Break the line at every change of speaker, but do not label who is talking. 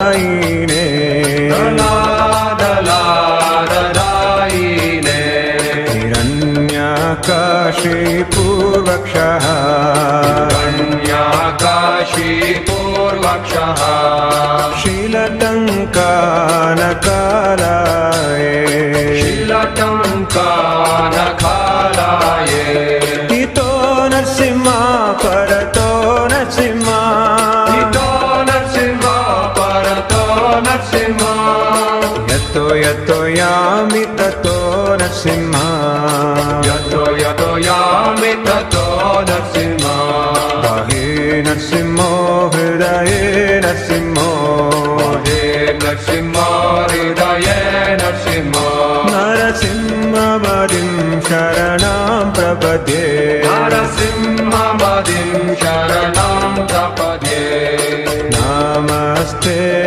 प्रह्लादलाददायिने
हिरण्यकाशीपूर्वक्षः
हिरण्यकाशीपूर्वक्षः
शीलटङ्कानकालाये
शीलटङ्कानकालाये
हितो नरसिंह परतो नरसिंह
हितो नरसिंह परतो नरसिंह
यतो यतो यामि ततो नरसिंह
यतो यतो यामि ततो नरसिंह
बाहे नरसिंहो हृदये नरसिंहो
हे नरसिंह हृदये नरसिंह
नरसिंहवदिं शरणं प्रपद्ये
नरसिंहवदिं शरणं प्रपद्ये
नमस्ते।